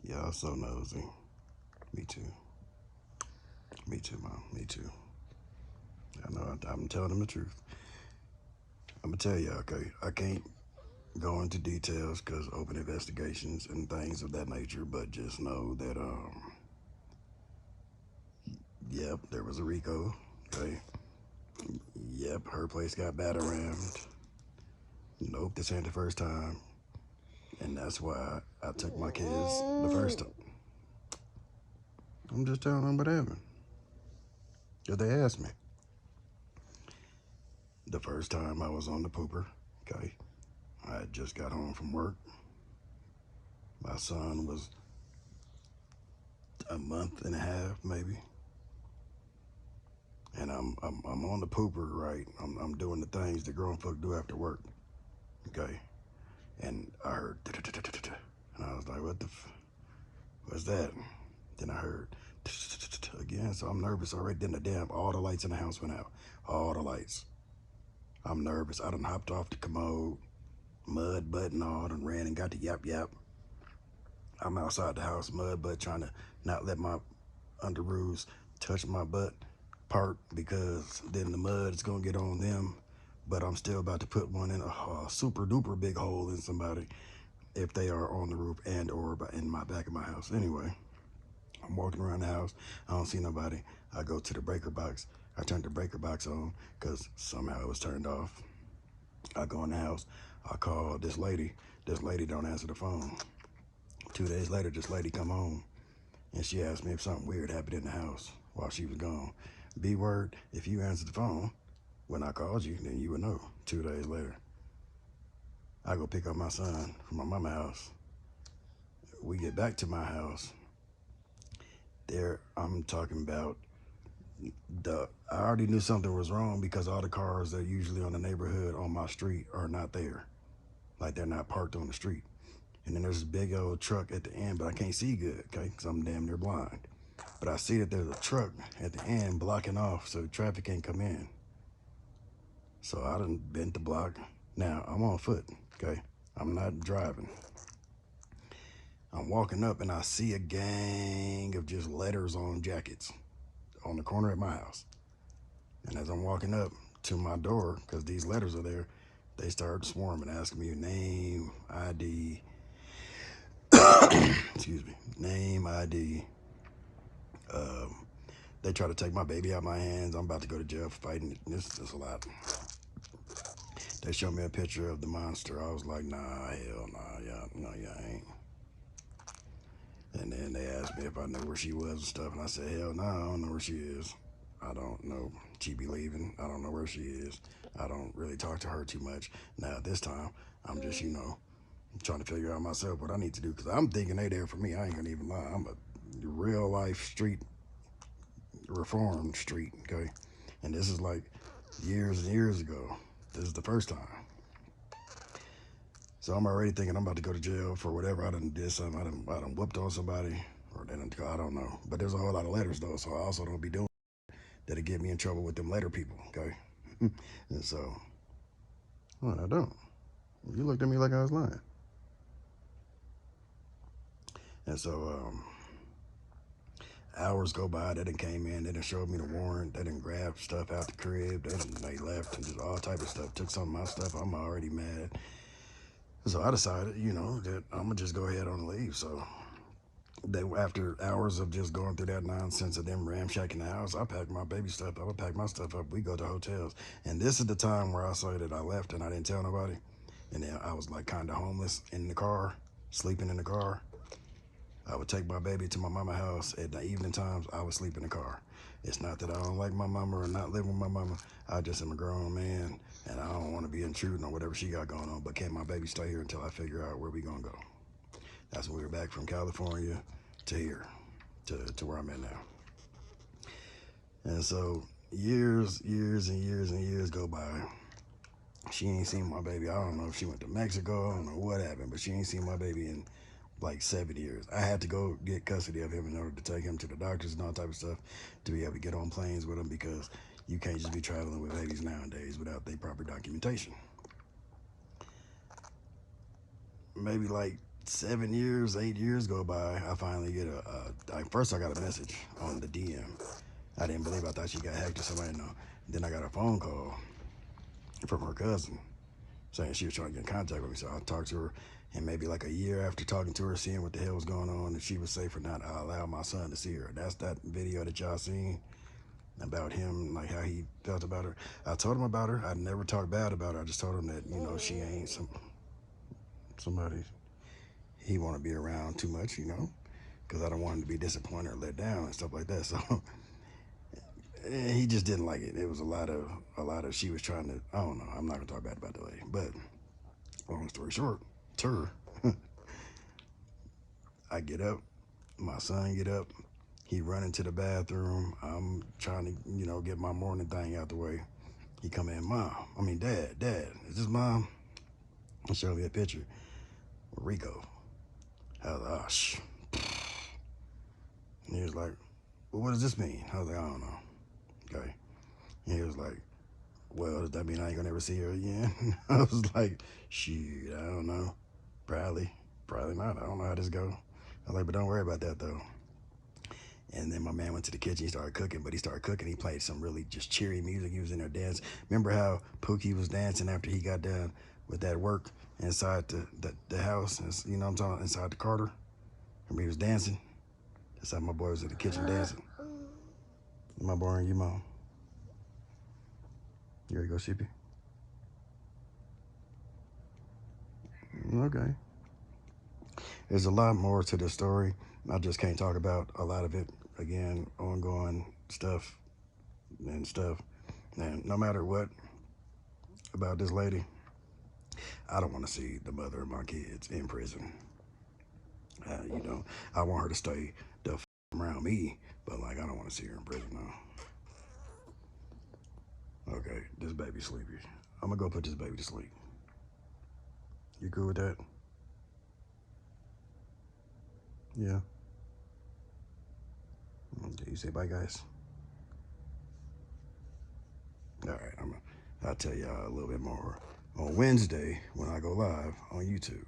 Y'all so nosy. Me too. Me too, Mom. Me too. I know I'm telling them the truth. I'm gonna tell y'all, okay? I can't go into details because open investigations and things of that nature, but just know that yep, there was a RICO. Okay. Yep, her place got battered around. Nope, this ain't the first time. And that's why I took my kids the first time. I'm just telling them what happened. Because they asked me. The first time I was on the pooper, okay, I had just got home from work. My son was a month and a half, maybe. And I'm on the pooper, right? I'm doing the things that grown folk do after work, okay? And I heard, and I was like, what's that? Then I heard again, so I'm nervous already. Then all the lights in the house went out. All the lights. I'm nervous. I done hopped off the commode, mud butt and all, and ran and got the yap yap. I'm outside the house, mud butt, trying to not let my underoos touch my butt part because then the mud is gonna get on them. But I'm still about to put one in a super duper big hole in somebody if they are on the roof and or in my back of my house. Anyway, I'm walking around the house. I don't see nobody. I go to the breaker box. I turn the breaker box on because somehow it was turned off. I go in the house. I call this lady. This lady don't answer the phone. 2 days later, this lady come home and she asked me if something weird happened in the house while she was gone. B word, if you answered the phone when I called you, then you would know. 2 days later, I go pick up my son from my mama's house. We get back to my house. There, I'm talking about I already knew something was wrong because all the cars that are usually on the neighborhood on my street are not there. Like they're not parked on the street. And then there's this big old truck at the end, but I can't see good, okay, because I'm damn near blind. But I see that there's a truck at the end blocking off so traffic can't come in. So I done bent the block. Now I'm on foot, okay? I'm not driving. I'm walking up and I see a gang of just letters on jackets on the corner at my house. And as I'm walking up to my door, because these letters are there, they start swarming, asking me your name, ID, excuse me, name, ID. They try to take my baby out of my hands. I'm about to go to jail for fighting it. This is just a lot. They showed me a picture of the monster. I was like, nah, hell nah, yeah, no, yeah, I ain't. And then they asked me if I knew where she was and stuff, and I said, hell no, I don't know where she is. I don't know. She be leaving. I don't know where she is. I don't really talk to her too much. Now, this time, I'm just, trying to figure out myself what I need to do, because I'm thinking they there for me. I ain't gonna even lie. I'm a real life street, reformed street, okay? And this is like years and years ago. This is the first time. So I'm already thinking I'm about to go to jail for whatever I done did something. I done whooped on somebody, or they done, I don't know. But there's a whole lot of letters though, so I also don't be doing that'll get me in trouble with them letter people, okay? And so, well, I don't. You looked at me like I was lying. And so, hours go by, they done came in, they done showed me the warrant, they done grabbed stuff out the crib, they left and just all type of stuff, took some of my stuff. I'm already mad. So I decided, that I'm gonna just go ahead on and leave. So they, after hours of just going through that nonsense of them ramshacking the house, I packed my baby stuff up. I packed my stuff up. We go to hotels. And this is the time where I say that I left and I didn't tell nobody. And then I was like kind of homeless in the car, sleeping in the car. I would take my baby to my mama's house. At the evening times, I would sleep in the car. It's not that I don't like my mama or not live with my mama. I just am a grown man, and I don't want to be intruding on whatever she got going on. But can my baby stay here until I figure out where we gonna go? That's when we were back from California to here, to where I'm at now. And so years and years go by. She ain't seen my baby. I don't know if she went to Mexico. I don't know what happened, but she ain't seen my baby in like 7 years. I had to go get custody of him in order to take him to the doctors and all type of stuff to be able to get on planes with him, because you can't just be traveling with babies nowadays without their proper documentation. Maybe like 7 years, 8 years go by. I finally get first I got a message on the DM. I didn't believe. I thought she got hacked or somebody. No. Then I got a phone call from her cousin saying she was trying to get in contact with me. So I talked to her, and maybe like a year after talking to her, seeing what the hell was going on, and she was safe or not, I allowed my son to see her. That's that video that y'all seen about him, like how he felt about her. I told him about her. I never talked bad about her. I just told him that, you know, she ain't somebody he want to be around too much, you know, because I don't want him to be disappointed or let down and stuff like that. So he just didn't like it. It was a lot of she was trying to, I don't know. I'm not gonna talk bad about the lady, but long story short, I get up, my son get up, he run into the bathroom. I'm trying to, you know, get my morning thing out the way. He come in, Dad, is this Mom? He showed me a picture with RICO. I was like, oh, shh. And he was like, well, what does this mean? I was like, I don't know. Okay. And he was like, well, does that mean I ain't gonna ever see her again? I was like, shoot, I don't know. Probably not. I don't know how this go. I was like, but don't worry about that though. And then my man went to the kitchen, he started cooking, but he started cooking, he played some really just cheery music. He was in there dancing. Remember how Pookie was dancing after he got done with that work inside the house, you know what I'm talking, inside the Carter? Remember he was dancing? That's how my boy was in the kitchen dancing. Am I boring you, Mom? You ready to go, Sheepy? Okay. There's a lot more to the story. I just can't talk about a lot of it. Again, ongoing stuff. And no matter what about this lady, I don't want to see the mother of my kids in prison. You know, I want her to stay around me, but like I don't want to see her in prison now. Okay, this baby's sleepy. I'm gonna go put this baby to sleep. You cool with that? Yeah. Okay, you say bye, guys. All right, I'll tell y'all a little bit more on Wednesday when I go live on YouTube.